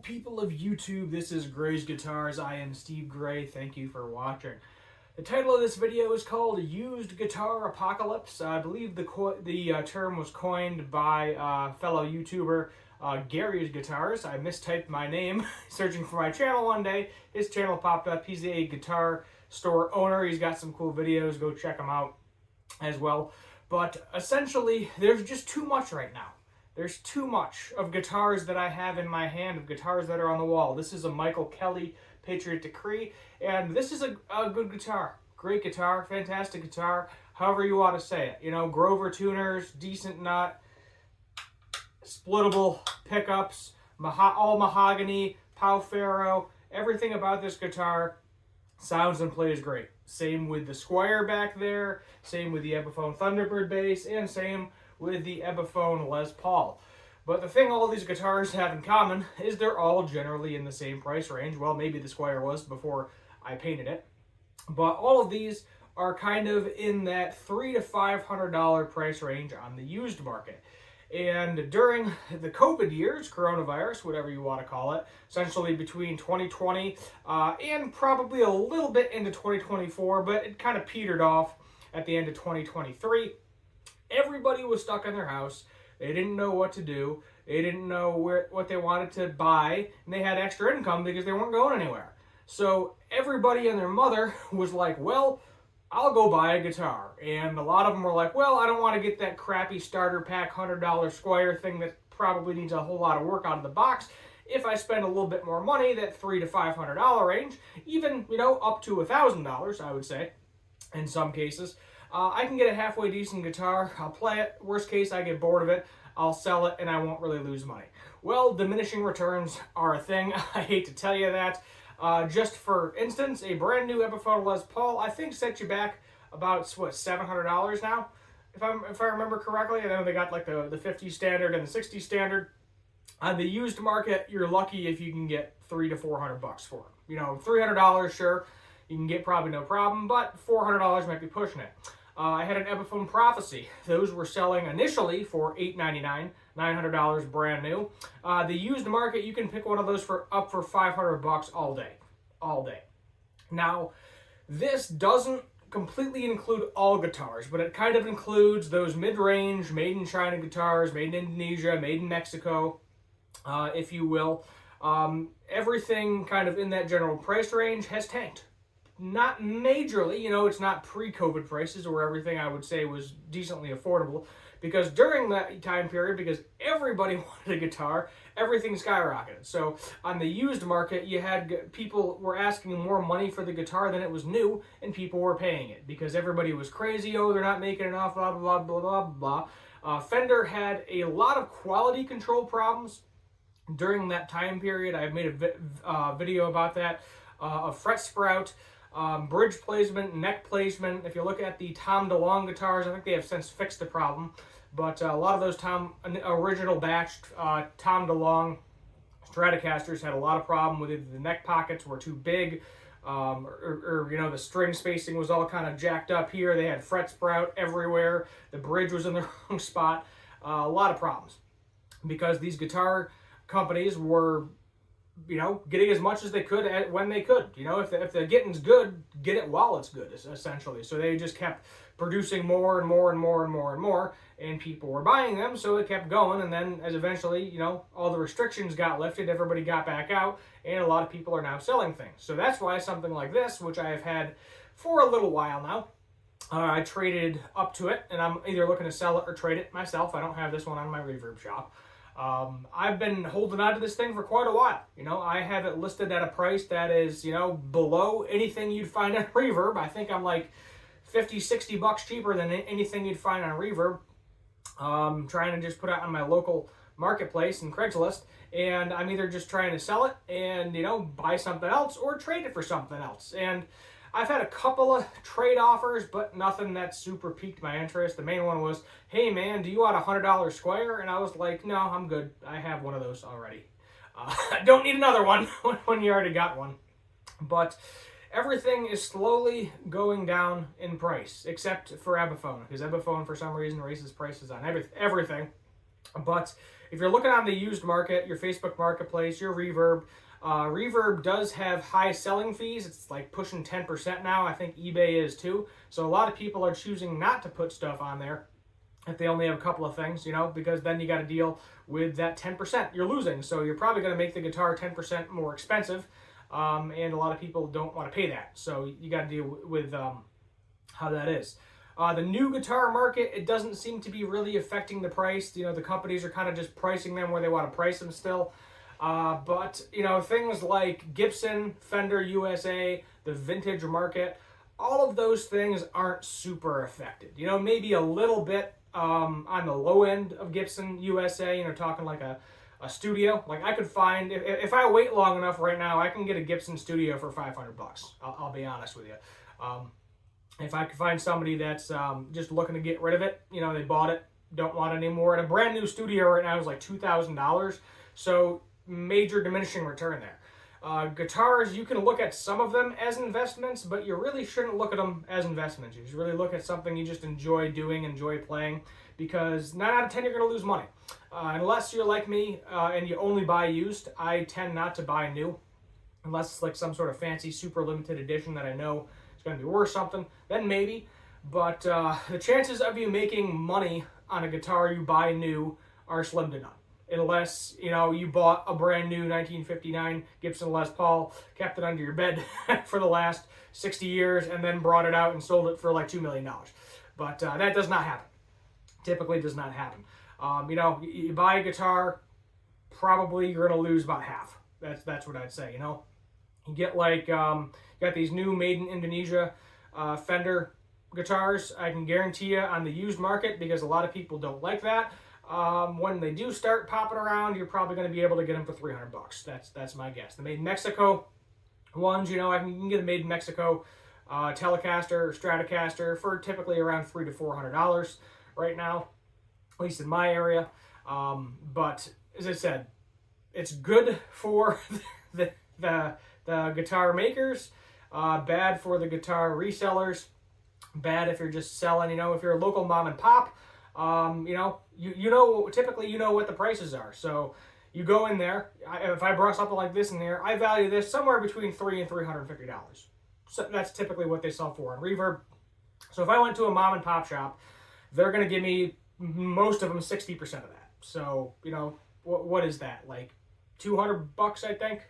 people of YouTube, this is Gray's Guitars. I am Steve Gray. Thank you for watching. The title of this video is called Used Guitar Apocalypse. I believe the term was coined by fellow YouTuber Gary's Guitars. I mistyped my name searching for my channel one day. His channel popped up. He's a guitar store owner. He's got some cool videos. Go check him out as well. But essentially, there's just too much right now. There's too much of guitars that I have in my hand, of guitars that are on the wall. This is a Michael Kelly Patriot Decree, and this is a good guitar. Great guitar, fantastic guitar, however you want to say it. You know, Grover tuners, decent nut, splittable pickups, all mahogany, Pau-Ferro, everything about this guitar sounds and plays great. Same with the Squier back there, same with the Epiphone Thunderbird bass, and same with the Epiphone Les Paul. But the thing all these guitars have in common is they're all generally in the same price range. Well, maybe the Squier was before I painted it. But all of these are kind of in that $300 to $500 price range on the used market. And during the COVID years, coronavirus, whatever you want to call it, essentially between 2020 and probably a little bit into 2024, but it kind of petered off at the end of 2023. Everybody was stuck in their house. They didn't know what to do. They didn't know what they wanted to buy, and they had extra income because they weren't going anywhere. So everybody and their mother was like, well, I'll go buy a guitar. And a lot of them were like, well, I don't want to get that crappy starter pack $100 Squier thing that probably needs a whole lot of work out of the box. If I spend a little bit more money, that $300 to $500 range, even, you know, up to $1,000, I would say, in some cases, I can get a halfway decent guitar. I'll play it. Worst case, I get bored of it. I'll sell it, and I won't really lose money. Well, diminishing returns are a thing. I hate to tell you that. Just for instance, a brand new Epiphone Les Paul, I think, set you back about, what, $700 now? If I remember correctly. I know they got like the 50 standard and the 60 standard. On the used market, you're lucky if you can get $300 to $400 for it. You know, $300, sure, you can get probably no problem, but $400 might be pushing it. I had an Epiphone Prophecy. Those were selling initially for $899, $900 brand new. The used market, you can pick one of those for up for $500 all day. Now, this doesn't completely include all guitars, but it kind of includes those mid-range, made in China guitars, made in Indonesia, made in Mexico, if you will. Everything kind of in that general price range has tanked. Not majorly, you know, it's not pre-COVID prices where everything I would say was decently affordable, because during that time period, because everybody wanted a guitar, everything skyrocketed. So on the used market, you had people were asking more money for the guitar than it was new, and people were paying it because everybody was crazy. Oh, they're not making enough, blah, blah, blah, blah, blah. Fender had a lot of quality control problems during that time period. I've made a video about that, of fret sprout, bridge placement, neck placement. If you look at the Tom DeLonge guitars, I think they have since fixed the problem. But a lot of those original batch Tom DeLonge Stratocasters had a lot of problem with it. The neck pockets were too big, or you know, the string spacing was all kind of jacked up here. They had fret sprout everywhere. The bridge was in the wrong spot. A lot of problems because these guitar companies were, you know, getting as much as they could when they could. You know, if the getting's good, get it while it's good, essentially. So they just kept producing more and more and more and more and more, and people were buying them, so it kept going. And then as eventually, you know, all the restrictions got lifted, everybody got back out, and a lot of people are now selling things. So that's why something like this, which I have had for a little while now, I traded up to it, and I'm either looking to sell it or trade it myself. I don't have this one on my reverb shop. I've been holding on to this thing for quite a while. You know, I have it listed at a price that is, you know, below anything you'd find on Reverb. I think I'm like $50, $60 cheaper than anything you'd find on Reverb. Trying to just put it on my local marketplace and Craigslist, and I'm either just trying to sell it and, you know, buy something else or trade it for something else. And I've had a couple of trade offers, but nothing that super piqued my interest. The main one was, hey man, do you want a $100 Squier? And I was like, no, I'm good. I have one of those already. I don't need another one when you already got one. But everything is slowly going down in price, except for Epiphone, because Epiphone, for some reason, raises prices on everything. But if you're looking on the used market, your Facebook Marketplace, your Reverb, Reverb does have high selling fees. It's like pushing 10% now. I think eBay is too. So a lot of people are choosing not to put stuff on there if they only have a couple of things, because then you got to deal with that 10% you're losing. So you're probably going to make the guitar 10% more expensive, and a lot of people don't want to pay that. So you got to deal with how that is. The new guitar market, it doesn't seem to be really affecting the price. The companies are kind of just pricing them where they want to price them still. But things like Gibson, Fender USA, the vintage market, all of those things aren't super affected. Maybe a little bit on the low end of Gibson USA, talking like a studio. Like I could find, if I wait long enough right now, I can get a Gibson studio for $500. I'll be honest with you. If I could find somebody that's just looking to get rid of it, they bought it, don't want it anymore. And a brand new studio right now is like $2,000. So major diminishing return there. Guitars, you can look at some of them as investments, but you really shouldn't look at them as investments. You should really look at something you just enjoy doing, enjoy playing, because 9 out of 10 you're going to lose money. Unless you're like me and you only buy used. I tend not to buy new, unless it's like some sort of fancy super limited edition that I know is going to be worth something, then maybe. But the chances of you making money on a guitar you buy new are slim to none. Unless, you bought a brand new 1959 Gibson Les Paul, kept it under your bed for the last 60 years, and then brought it out and sold it for like $2 million. But that does not happen. Typically does not happen. You buy a guitar, probably you're going to lose about half. That's what I'd say, You get like, you got these new made in Indonesia Fender guitars. I can guarantee you on the used market, because a lot of people don't like that. When they do start popping around, you're probably going to be able to get them for $300. That's my guess. The made in Mexico ones, you can get a made in Mexico Telecaster or Stratocaster for typically around $300 to $400 right now, at least in my area. But as I said, it's good for the guitar makers, bad for the guitar resellers, bad if you're just selling. If you're a local mom and pop. Typically you know what the prices are. So you go in there. If I brought something like this in there, I value this somewhere between $300 and $350. So that's typically what they sell for on Reverb. So if I went to a mom and pop shop, they're going to give me most of them 60% of that. So what is that, like $200? I think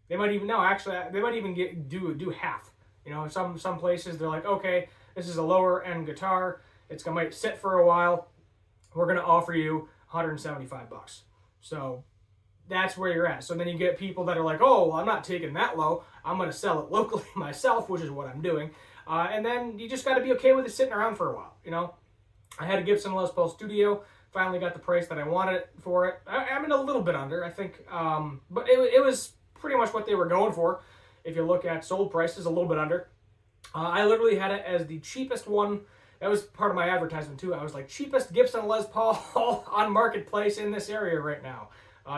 they might even they might even do half. Some places they're like, okay, this is a lower end guitar. It's going to sit for a while. We're going to offer you $175. So that's where you're at. So then you get people that are like, oh, well, I'm not taking that low. I'm going to sell it locally myself, which is what I'm doing. And then you just got to be okay with it sitting around for a while. I had a Gibson Les Paul Studio. Finally got the price that I wanted for it. I'm in a little bit under, I think. But it was pretty much what they were going for. If you look at sold prices, a little bit under. I literally had it as the cheapest one. That was part of my advertisement too. I was like, cheapest Gibson Les Paul on Marketplace in this area right now,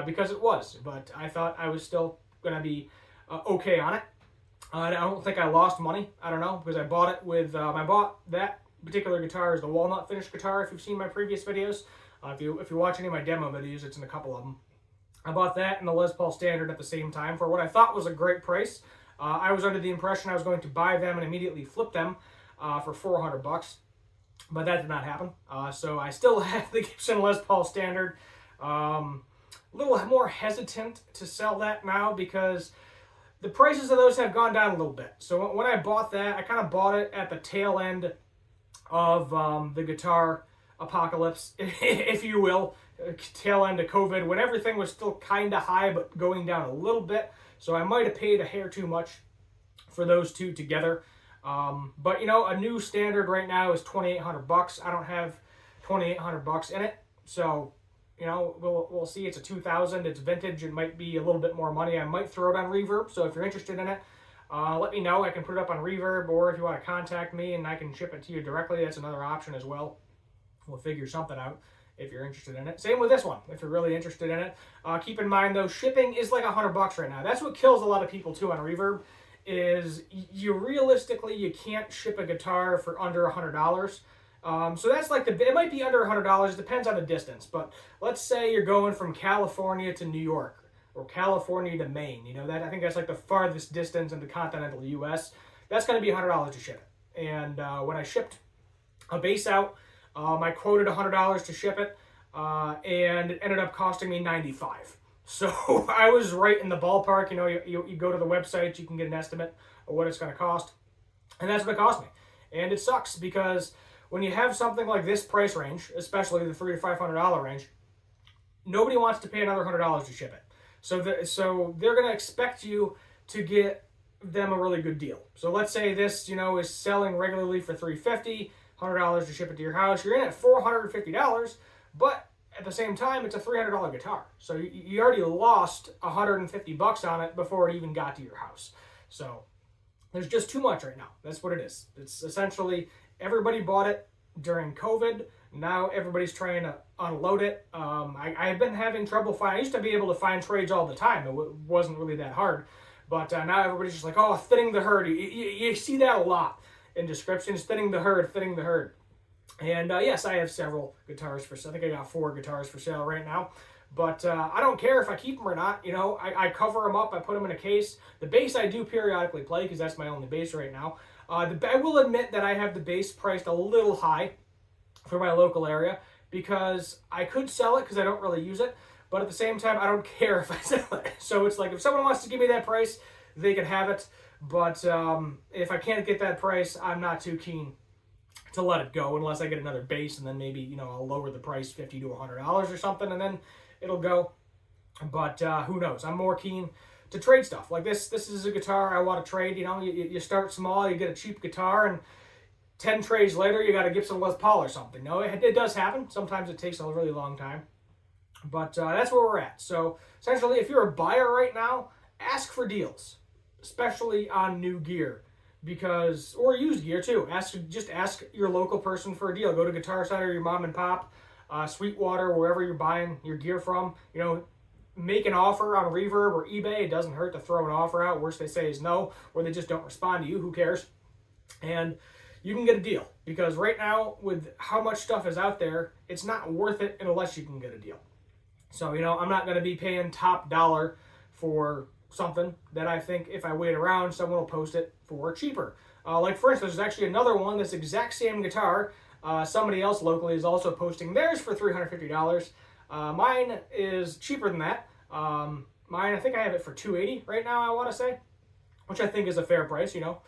because it was. But I thought I was still going to be okay on it. I don't think I lost money. I don't know, because I bought it with, I bought that particular guitar is the walnut finish guitar. If you've seen my previous videos, if you watch any of my demo videos, it's in a couple of them. I bought that and the Les Paul Standard at the same time for what I thought was a great price. I was under the impression I was going to buy them and immediately flip them for $400. But that did not happen. So I still have the Gibson Les Paul Standard. A little more hesitant to sell that now because the prices of those have gone down a little bit. So when I bought that, I kind of bought it at the tail end of the guitar apocalypse, if you will, tail end of COVID, when everything was still kind of high but going down a little bit. So I might have paid a hair too much for those two together. But a new standard right now is $2,800. I don't have $2,800 in it, so we'll see. It's a 2000. It's vintage. It might be a little bit more money. I might throw it on Reverb. So if you're interested in it, let me know. I can put it up on Reverb, or if you want to contact me and I can ship it to you directly, that's another option as well. We'll figure something out if you're interested in it. Same with this one, if you're really interested in it. Keep in mind though, shipping is like $100 right now. That's what kills a lot of people too on Reverb. Is you realistically, you can't ship a guitar for under $100. So that's like it might be under $100. It depends on the distance. But let's say you're going from California to New York or California to Maine. You know, that I think that's like the farthest distance in the continental U.S. That's going to be $100 to ship it. And when I shipped a base out, I quoted $100 to ship it, and it ended up costing me $95. So I was right in the ballpark. You know, you go to the website, you can get an estimate of what it's going to cost, and that's what it cost me. And it sucks because when you have something like this price range, especially the $300 to $500 range, nobody wants to pay another $100 to ship it. So they're going to expect you to get them a really good deal. So let's say this, you know, is selling regularly for $350, $100 to ship it to your house. You're in at $450, but at the same time, it's a $300 guitar. So you already lost $150 on it before it even got to your house. So there's just too much right now. That's what it is. It's essentially everybody bought it during COVID. Now everybody's trying to unload it. I've been having trouble finding. I used to be able to find trades all the time. It wasn't really that hard. But now everybody's just like, oh, thinning the herd. You see that a lot in descriptions, thinning the herd, thinning the herd. And yes, I have several guitars for sale. I think I got 4 guitars for sale right now. But I don't care if I keep them or not. You know, I cover them up. I put them in a case. The bass I do periodically play because that's my only bass right now. I will admit that I have the bass priced a little high for my local area because I could sell it because I don't really use it. But at the same time, I don't care if I sell it. So it's like if someone wants to give me that price, they can have it. But if I can't get that price, I'm not too keen to let it go unless I get another bass, and then maybe, you know, I'll lower the price $50 to $100 or something, and then it'll go. But who knows? I'm more keen to trade stuff. Like this is a guitar I want to trade. You know, you start small, you get a cheap guitar, and 10 trades later, you got a Gibson Les Paul or something. No, it does happen. Sometimes it takes a really long time. But that's where we're at. So essentially, if you're a buyer right now, ask for deals, especially on new gear. Or used gear too. Just ask your local person for a deal. Go to Guitar Center, your mom and pop, Sweetwater, wherever you're buying your gear from. You know, make an offer on Reverb or eBay. It doesn't hurt to throw an offer out. Worst they say is no, or they just don't respond to you. Who cares? And you can get a deal because right now, with how much stuff is out there, it's not worth it unless you can get a deal. So, you know, I'm not going to be paying top dollar for something that I think if I wait around, someone will post it for cheaper. Like, for instance, there's actually another one, this exact same guitar. Somebody else locally is also posting theirs for $350. Mine is cheaper than that. Mine, I think I have it for $280 right now, I want to say, which I think is a fair price, you know.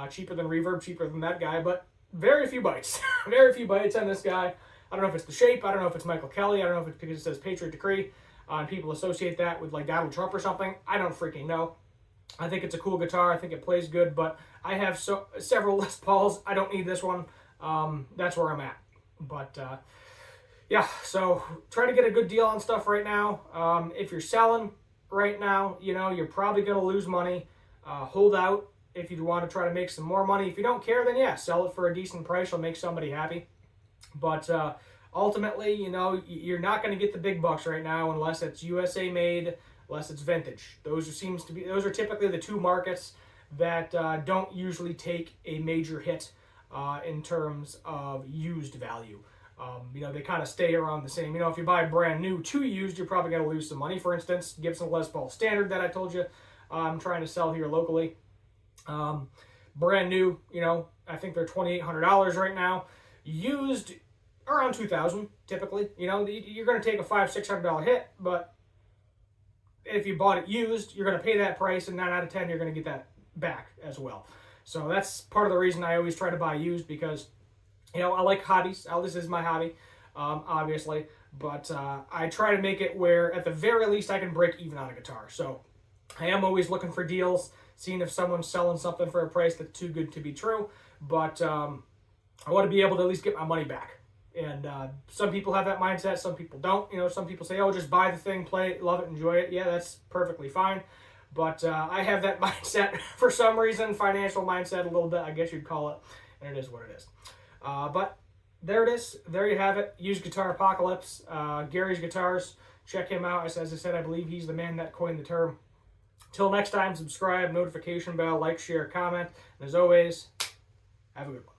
Cheaper than Reverb, cheaper than that guy, but very few bites. Very few bites on this guy. I don't know if it's the shape. I don't know if it's Michael Kelly. I don't know if it's because it says Patriot Decree. And people associate that with like Donald Trump or something. I don't freaking know. I think it's a cool guitar. I think it plays good, but I have several Les Pauls. I don't need this one. That's where I'm at. But yeah, so try to get a good deal on stuff right now. If you're selling right now, you know, you're probably going to lose money. Hold out if you want to try to make some more money. If you don't care, then yeah, sell it for a decent price. You'll make somebody happy. But ultimately, you know, you're not going to get the big bucks right now unless it's USA made, unless it's vintage. Those are typically the two markets that don't usually take a major hit in terms of used value. You know, they kind of stay around the same. You know, if you buy brand new to used, you're probably going to lose some money. For instance, Gibson Les Paul Standard that I told you I'm trying to sell here locally. Brand new, you know, I think they're $2,800 right now. Used around $2,000 typically. You know, you're going to take a $500-$600 hit, but if you bought it used, you're going to pay that price, and 9 out of 10 you're going to get that back as well. So that's part of the reason I always try to buy used, because, you know, I like hobbies. This is my hobby, obviously, but I try to make it where at the very least I can break even on a guitar. So I am always looking for deals, seeing if someone's selling something for a price that's too good to be true, but I want to be able to at least get my money back. And some people have that mindset, some people don't. You know, some people say, oh, just buy the thing, play it, love it, enjoy it. Yeah, that's perfectly fine. But I have that mindset for some reason, financial mindset a little bit, I guess you'd call it, and it is what it is. But there it is. There you have it. Used Guitar Apocalypse. Gary's Guitars. Check him out. As I said, I believe he's the man that coined the term. Till next time, subscribe, notification bell, like, share, comment. And as always, have a good one.